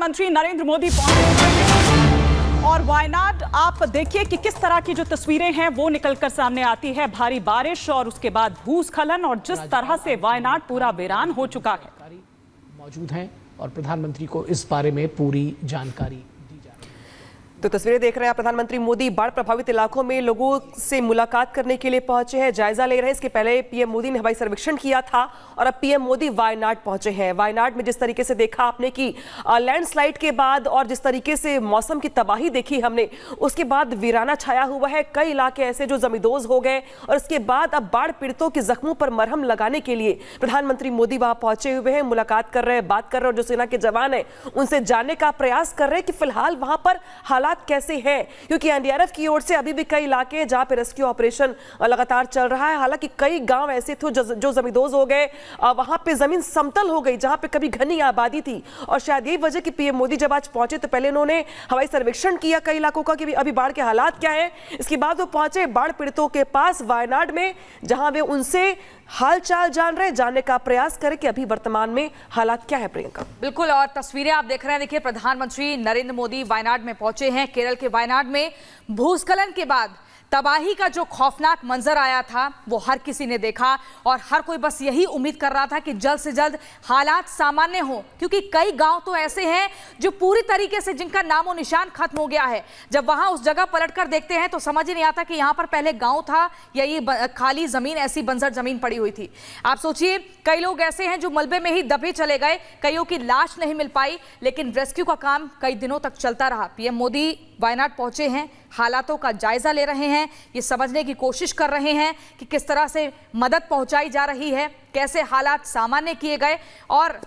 प्रधानमंत्री नरेंद्र मोदी पहुंचे और वायनाड आप देखिए कि किस तरह की जो तस्वीरें हैं वो निकलकर सामने आती है। भारी बारिश और उसके बाद भूस्खलन और जिस तरह से वायनाड पूरा वीरान हो चुका है। मौजूद हैं और प्रधानमंत्री को इस बारे में पूरी जानकारी। तो तस्वीरें देख रहे हैं प्रधानमंत्री मोदी बाढ़ प्रभावित इलाकों में लोगों से मुलाकात करने के लिए पहुंचे हैं, जायजा ले रहे हैं। इसके पहले पीएम मोदी ने हवाई सर्वेक्षण किया था और अब पीएम मोदी वायनाड पहुंचे हैं। वायनाड में जिस तरीके से देखा आपने कि लैंडस्लाइड के बाद और जिस तरीके से मौसम की तबाही देखी हमने, उसके बाद वीराना छाया हुआ है। कई इलाके ऐसे जो जमींदोज हो गए और उसके बाद अब बाढ़ पीड़ितों के जख्मों पर मरहम लगाने के लिए प्रधानमंत्री मोदी वहां पहुंचे हुए हैं, मुलाकात कर रहे हैं, बात कर रहे हैं और जो सेना के जवान है उनसे जानने का प्रयास कर रहे हैं कि फिलहाल वहां पर हालात कैसे हैं, क्योंकि एनडीआरएफ की ओर से अभी भी कई इलाके जहां पे रेस्क्यू ऑपरेशन लगातार चल रहा है। हालांकि कई गांव ऐसे थे जो जमींदोज हो गए, वहां पे जमीन समतल हो गई जहां पे कभी घनी आबादी थी। और शायद यही वजह कि पीएम मोदी जब आज पहुंचे तो पहले उन्होंने हवाई सर्वेक्षण किया कई इलाकों का कि अभी बाढ़ के हालात क्या है। इसके बाद वो पहुंचे बाढ़ पीड़ितों के पास वायनाड में, जहां वे उनसे हालचाल जानने का प्रयास करें कि अभी वर्तमान में हालात क्या है। प्रियंका बिल्कुल, और तस्वीरें आप देख रहे हैं। देखिए, प्रधानमंत्री नरेंद्र मोदी वायनाड में पहुंचे हैं। केरल के वायनाड में भूस्खलन के बाद तबाही का जो खौफनाक मंजर आया था वो हर किसी ने देखा और हर कोई बस यही उम्मीद कर रहा था कि जल्द से जल्द हालात सामान्य हो, क्योंकि कई गांव तो ऐसे हैं जो पूरी तरीके से जिनका नामो निशान खत्म हो गया है। जब वहां उस जगह पलटकर देखते हैं तो समझ ही नहीं आता कि यहां पर पहले गांव था या ये खाली जमीन, ऐसी बंजर जमीन पड़ी हुई थी। आप सोचिए, कई लोग ऐसे हैं जो मलबे में ही दबे चले गए, कईयों की लाश नहीं मिल पाई, लेकिन रेस्क्यू का काम कई दिनों तक चलता रहा। पीएम मोदी वायनाड पहुंचे हैं, हालातों का जायजा ले रहे हैं, ये समझने की कोशिश कर रहे हैं कि किस तरह से मदद पहुंचाई जा रही है, कैसे हालात सामान्य किए गए। और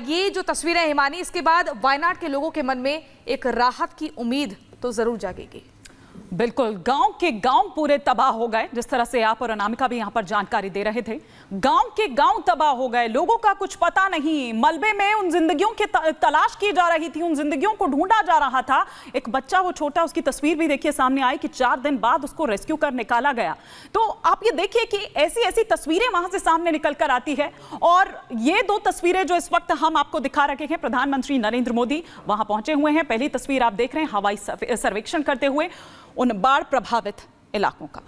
ये जो तस्वीरें हिमानी, इसके बाद वायनाड के लोगों के मन में एक राहत की उम्मीद तो जरूर जागेगी। बिल्कुल, गांव के गांव पूरे तबाह हो गए, जिस तरह से आप और अनामिका भी यहां पर जानकारी दे रहे थे। गांव के गांव तबाह हो गए, लोगों का कुछ पता नहीं, मलबे में उन जिंदगियों की तलाश की जा रही थी, उन जिंदगियों को ढूंढा जा रहा था। एक बच्चा, वो छोटा, उसकी तस्वीर भी देखिए सामने आई कि 4 दिन बाद उसको रेस्क्यू कर निकाला गया। तो आप ये देखिए कि ऐसी ऐसी तस्वीरें वहां से सामने निकल कर आती है। और ये 2 तस्वीरें जो इस वक्त हम आपको दिखा रखे हैं, प्रधानमंत्री नरेंद्र मोदी वहां पहुंचे हुए हैं। पहली तस्वीर आप देख रहे हैं हवाई सर्वेक्षण करते हुए उन बाढ़ प्रभावित इलाकों का।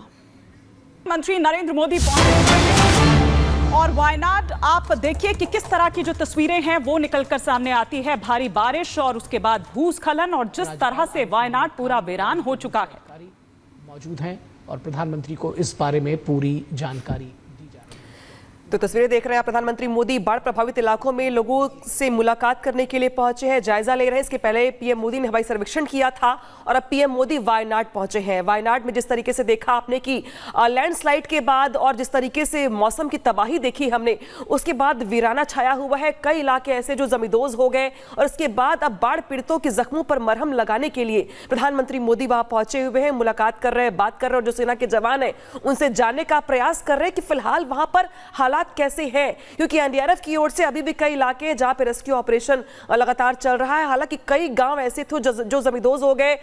मंत्री नरेंद्र मोदी पहुंचे और वायनाड आप देखिए कि किस तरह की जो तस्वीरें हैं वो निकलकर सामने आती है। भारी बारिश और उसके बाद भूस्खलन और जिस तरह से वायनाड पूरा वीरान हो चुका है। मौजूद हैं और प्रधानमंत्री को इस बारे में पूरी जानकारी। तो तस्वीरें देख रहे हैं प्रधानमंत्री मोदी बाढ़ प्रभावित इलाकों में लोगों से मुलाकात करने के लिए पहुंचे हैं, जायजा ले रहे हैं। इसके पहले पीएम मोदी ने हवाई सर्वेक्षण किया था और अब पीएम मोदी वायनाड पहुंचे हैं। वायनाड में जिस तरीके से देखा आपने कि लैंडस्लाइड के बाद और जिस तरीके से मौसम की तबाही देखी हमने, उसके बाद वीराना छाया हुआ है। कई इलाके ऐसे जो जमींदोज हो गए और उसके बाद अब बाढ़ पीड़ितों के जख्मों पर मरहम लगाने के लिए प्रधानमंत्री मोदी वहां पहुंचे हुए हैं, मुलाकात कर रहे हैं, बात कर रहे हैं और जो सेना के जवान है उनसे जानने का प्रयास कर रहे हैं कि फिलहाल वहां पर कैसे हैं, क्योंकि एनडीआरएफ की ओर से अभी भी कई इलाके जहां पे रेस्क्यू ऑपरेशन लगातार चल रहा है। हालांकि कई गांव ऐसे थे जो जमींदोज हो गए,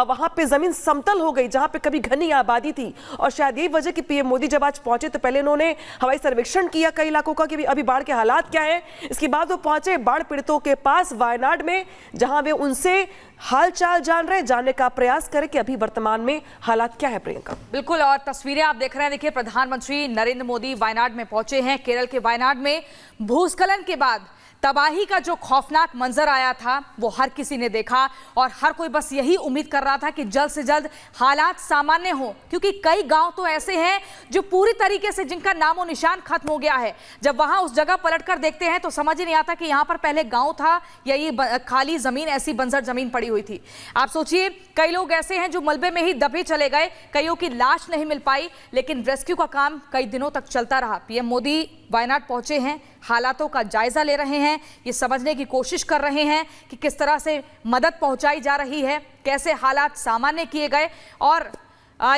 वहां पे जमीन समतल हो गई जहां पे कभी घनी आबादी थी। और शायद यही वजह कि पीएम मोदी जब आज पहुंचे तो पहले उन्होंने हवाई सर्वेक्षण किया कई इलाकों का कि अभी बाढ़ के हालात क्या है। इसके बाद वो पहुंचे बाढ़ पीड़ितों के पास वायनाड में, जहां वे उनसे हालचाल जानने का प्रयास करें कि अभी वर्तमान में हालात क्या है। प्रियंका बिल्कुल, और तस्वीरें आप देख रहे हैं। देखिए, प्रधानमंत्री नरेंद्र मोदी वायनाड में पहुंचे हैं। केरल के वायनाड में भूस्खलन के बाद तबाही का जो खौफनाक मंजर आया था वो हर किसी ने देखा और हर कोई बस यही उम्मीद कर रहा था कि जल्द से जल्द हालात सामान्य हो, क्योंकि कई गांव तो ऐसे हैं जो पूरी तरीके से जिनका नामो निशान खत्म हो गया है। जब वहां उस जगह पलटकर देखते हैं तो समझ ही नहीं आता कि यहां पर पहले गांव था या ये खाली जमीन, ऐसी बंजर जमीन पड़ी हुई थी। आप सोचिए, कई लोग ऐसे हैं जो मलबे में ही दबे चले गए, कईयों की लाश नहीं मिल पाई, लेकिन रेस्क्यू का काम कई दिनों तक चलता रहा। पीएम मोदी वायनाड पहुंचे हैं, हालातों का जायजा ले रहे हैं, ये समझने की कोशिश कर रहे हैं कि किस तरह से मदद पहुंचाई जा रही है, कैसे हालात सामान्य किए गए। और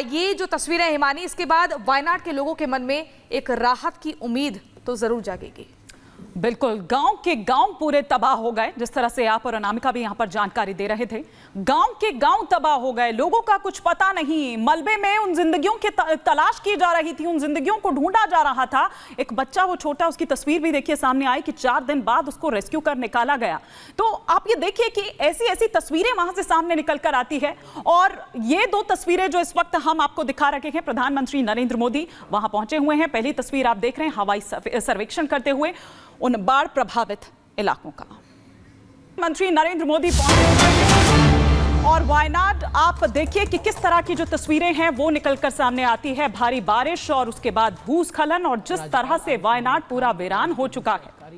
ये जो तस्वीरें हिमानी, इसके बाद वायनाड के लोगों के मन में एक राहत की उम्मीद तो जरूर जागेगी। बिल्कुल, गांव के गांव पूरे तबाह हो गए। जिस तरह से आप और अनामिका भी यहां पर जानकारी दे रहे थे, गांव के गांव तबाह हो गए। लोगों का कुछ पता नहीं, मलबे में उन जिंदगियों की तलाश की जा रही थी, उन जिंदगियों को ढूंढा जा रहा था। एक बच्चा, वो छोटा, उसकी तस्वीर भी देखिए सामने आई कि 4 दिन बाद उसको रेस्क्यू कर निकाला गया। तो आप ये देखिए कि ऐसी ऐसी तस्वीरें वहां से सामने निकल कर आती है। और ये 2 तस्वीरें जो इस वक्त हम आपको दिखा रहे हैं, प्रधानमंत्री नरेंद्र मोदी वहां पहुंचे हुए हैं। पहली तस्वीर आप देख रहे हैं हवाई सर्वेक्षण करते हुए उन बाढ़ प्रभावित इलाकों का। मंत्री नरेंद्र मोदी पहुंचे और वायनाड, आप देखिए कि किस तरह की जो तस्वीरें हैं वो निकलकर सामने आती है। भारी बारिश और उसके बाद भूस्खलन, और जिस तरह से वायनाड पूरा वीरान हो चुका है।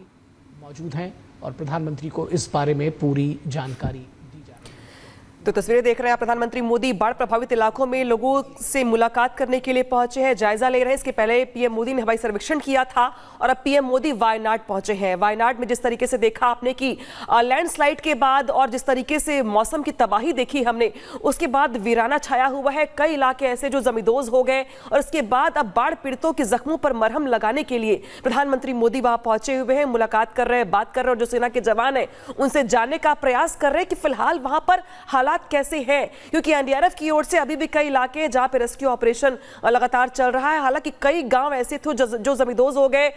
मौजूद हैं और प्रधानमंत्री को इस बारे में पूरी जानकारी। तो तस्वीरें देख रहे हैं प्रधानमंत्री मोदी बाढ़ प्रभावित इलाकों में लोगों से मुलाकात करने के लिए पहुंचे हैं, जायजा ले रहे हैं। इसके पहले पीएम मोदी ने हवाई सर्वेक्षण किया था और अब पीएम मोदी वायनाड पहुंचे हैं। वायनाड में जिस तरीके से देखा आपने कि लैंडस्लाइड के बाद और जिस तरीके से मौसम की तबाही देखी हमने, उसके बाद वीराना छाया हुआ है। कई इलाके ऐसे जो जमींदोज हो गए और इसके बाद अब बाढ़ पीड़ितों के जख्मों पर मरहम लगाने के लिए प्रधानमंत्री मोदी वहां पहुंचे हुए हैं, मुलाकात कर रहे हैं, बात कर रहे हैं। और जो सेना के जवान है उनसे जानने का प्रयास कर रहे हैं कि फिलहाल वहां पर हालात कैसे हैं, क्योंकि एनडीआरएफ की ओर से अभी भी कई इलाके हैं जहां पे रेस्क्यू ऑपरेशन लगातार चल रहा है। हालांकि कई गांव ऐसे थे जो जमींदोज हो गए,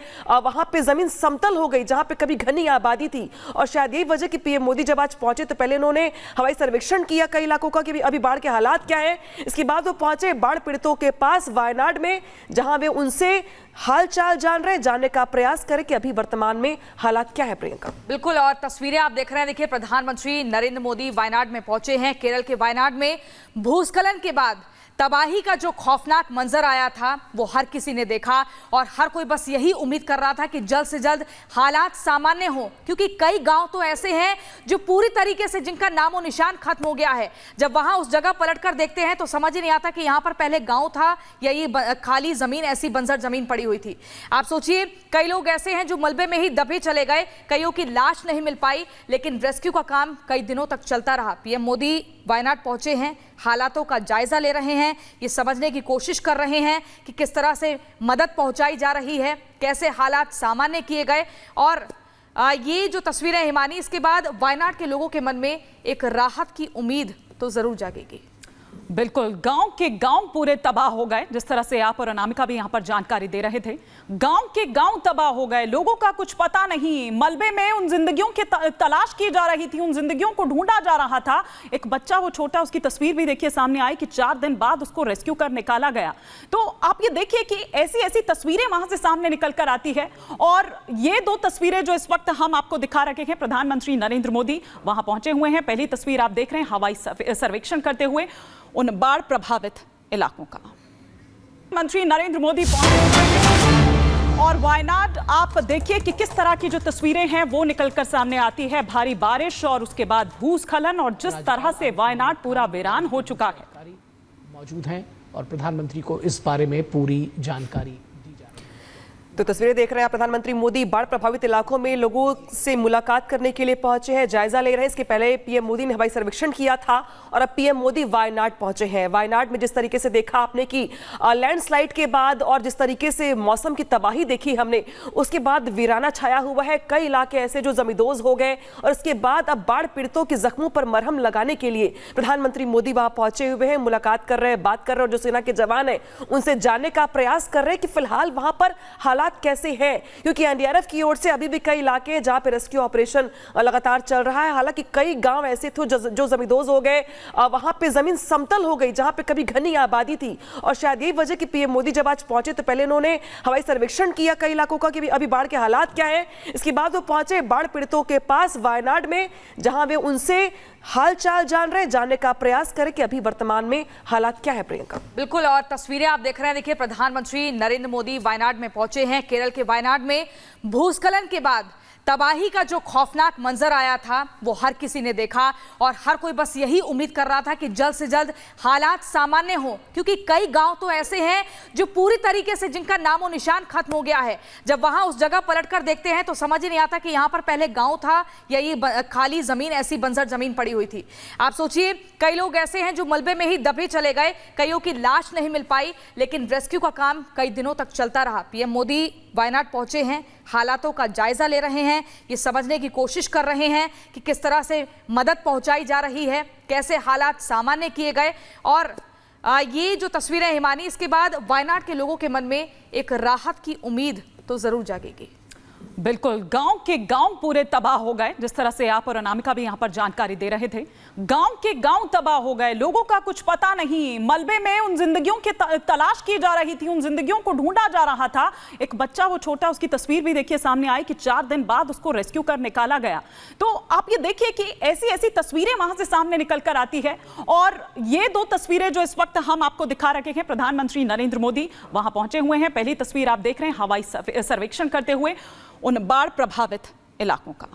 वहां पे जमीन समतल हो गई जहां पे कभी घनी आबादी थी। और शायद यही वजह कि पीएम मोदी जब आज पहुंचे तो पहले उन्होंने हवाई सर्वेक्षण किया कई इलाकों का कि अभी बाढ़ के हालात क्या है। इसके बाद वो पहुंचे बाढ़ पीड़ितों के पास वायनाड में, जहां वे उनसे हालचाल जानने का प्रयास करें कि अभी वर्तमान में हालात क्या है। प्रियंका, बिल्कुल, और तस्वीरें आप देख रहे हैं। देखिए, प्रधानमंत्री नरेंद्र मोदी वायनाड में पहुंचे हैं। केरल के वायनाड में भूस्खलन के बाद तबाही का जो खौफनाक मंजर आया था वो हर किसी ने देखा, और हर कोई बस यही उम्मीद कर रहा था कि जल्द से जल्द हालात सामान्य हो, क्योंकि कई गांव तो ऐसे हैं जो पूरी तरीके से जिनका नामो निशान खत्म हो गया है। जब वहां उस जगह पलटकर देखते हैं तो समझ ही नहीं आता कि यहाँ पर पहले गांव था या ये खाली जमीन, ऐसी बंजर जमीन पड़ी हुई थी। आप सोचिए, कई लोग ऐसे हैं जो मलबे में ही दबे चले गए, कईयों की लाश नहीं मिल पाई, लेकिन रेस्क्यू का काम कई दिनों तक चलता रहा। पीएम मोदी वायनाड पहुंचे हैं, हालातों का जायजा ले रहे हैं, ये समझने की कोशिश कर रहे हैं कि किस तरह से मदद पहुंचाई जा रही है, कैसे हालात सामान्य किए गए। और ये जो तस्वीरें हिमानी, इसके बाद वायनाड के लोगों के मन में एक राहत की उम्मीद तो जरूर जागेगी। बिल्कुल, गांव के गांव पूरे तबाह हो गए। जिस तरह से आप और अनामिका भी यहां पर जानकारी दे रहे थे, गांव के गांव तबाह हो गए। लोगों का कुछ पता नहीं, मलबे में उन जिंदगियों की तलाश की जा रही थी, उन जिंदगियों को ढूंढा जा रहा था। एक बच्चा, वो छोटा, उसकी तस्वीर भी देखिए सामने आई कि 4 दिन बाद उसको रेस्क्यू कर निकाला गया। तो आप ये देखिए कि ऐसी ऐसी तस्वीरें वहां से सामने निकल कर आती है। और ये 2 तस्वीरें जो इस वक्त हम आपको दिखा रहे हैं, प्रधानमंत्री नरेंद्र मोदी वहां पहुंचे हुए हैं। पहली तस्वीर आप देख रहे हैं हवाई सर्वेक्षण करते हुए उन बाढ़ प्रभावित इलाकों का। मंत्री नरेंद्र मोदी पहुंचे और वायनाड, आप देखिए कि किस तरह की जो तस्वीरें हैं वो निकलकर सामने आती है। भारी बारिश और उसके बाद भूस्खलन, और जिस तरह से वायनाड पूरा वीरान हो चुका है। मौजूद हैं और प्रधानमंत्री को इस बारे में पूरी जानकारी। तो तस्वीरें देख रहे हैं प्रधानमंत्री मोदी बाढ़ प्रभावित इलाकों में लोगों से मुलाकात करने के लिए पहुंचे हैं, जायजा ले रहे हैं। इसके पहले पीएम मोदी ने हवाई सर्वेक्षण किया था और अब पीएम मोदी वायनाड पहुंचे हैं। वायनाड में जिस तरीके से देखा आपने कि लैंडस्लाइड के बाद और जिस तरीके से मौसम की तबाही देखी हमने, उसके बाद वीराना छाया हुआ है। कई इलाके ऐसे जो जमींदोज हो गए और इसके बाद अब बाढ़ पीड़ितों के जख्मों पर मरहम लगाने के लिए प्रधानमंत्री मोदी वहां पहुंचे हुए हैं, मुलाकात कर रहे हैं, बात कर रहे हैं। और जो सेना के जवान है उनसे जानने का प्रयास कर रहे हैं कि फिलहाल वहां पर हालात कैसे हैं, क्योंकि एनडीआरएफ की ओर से अभी भी कई इलाके हैं जहां पे रेस्क्यू ऑपरेशन लगातार चल रहा है। हालांकि कई गांव ऐसे थे जो जमींदोज हो गए, वहां पे जमीन समतल हो गई जहां पे कभी घनी आबादी थी। और शायद यही वजह कि पीएम मोदी जब आज पहुंचे तो पहले उन्होंने हवाई सर्वेक्षण किया कई इलाकों का कि अभी बाढ़ के हालात क्या है। इसके बाद वो पहुंचे बाढ़ पीड़ितों के पास वायनाड में, जहां वे उनसे हालचाल जानने का प्रयास करें कि अभी वर्तमान में हालात क्या है। प्रियंका, बिल्कुल, और तस्वीरें आप देख रहे हैं। देखिए, प्रधानमंत्री नरेंद्र मोदी वायनाड में पहुंचे हैं। केरल के वायनाड में भूस्खलन के बाद तबाही का जो खौफनाक मंजर आया था वो हर किसी ने देखा, और हर कोई बस यही उम्मीद कर रहा था कि जल्द से जल्द हालात सामान्य हो, क्योंकि कई गांव तो ऐसे हैं जो पूरी तरीके से जिनका नामो निशान खत्म हो गया है। जब वहां उस जगह पलटकर देखते हैं तो समझ ही नहीं आता कि यहाँ पर पहले गांव था या ये खाली जमीन, ऐसी बंजर जमीन पड़ी हुई थी। आप सोचिए, कई लोग ऐसे हैं जो मलबे में ही दबे चले गए, कईयों की लाश नहीं मिल पाई, लेकिन रेस्क्यू का काम कई दिनों तक चलता रहा। पीएम मोदी वायनाड पहुंचे हैं, हालातों का जायजा ले रहे हैं, ये समझने की कोशिश कर रहे हैं कि किस तरह से मदद पहुंचाई जा रही है, कैसे हालात सामान्य किए गए। और ये जो तस्वीरें हिमानी, इसके बाद वायनाड के लोगों के मन में एक राहत की उम्मीद तो जरूर जागेगी। बिल्कुल, गांव के गांव पूरे तबाह हो गए, जिस तरह से आप और अनामिका भी यहां पर जानकारी दे रहे थे। गांव के गांव तबाह हो गए, लोगों का कुछ पता नहीं, मलबे में उन जिंदगियों की तलाश की जा रही थी, उन जिंदगियों को ढूंढा जा रहा था। एक बच्चा, वो छोटा, उसकी तस्वीर भी देखिए सामने आई कि 4 दिन बाद उसको रेस्क्यू कर निकाला गया। तो आप ये देखिए कि ऐसी ऐसी तस्वीरें वहां से सामने निकल कर आती है। और ये 2 तस्वीरें जो इस वक्त हम आपको दिखा रखे हैं, प्रधानमंत्री नरेंद्र मोदी वहां पहुंचे हुए हैं। पहली तस्वीर आप देख रहे हैं हवाई सर्वेक्षण करते हुए उन बाढ़ प्रभावित इलाकों का।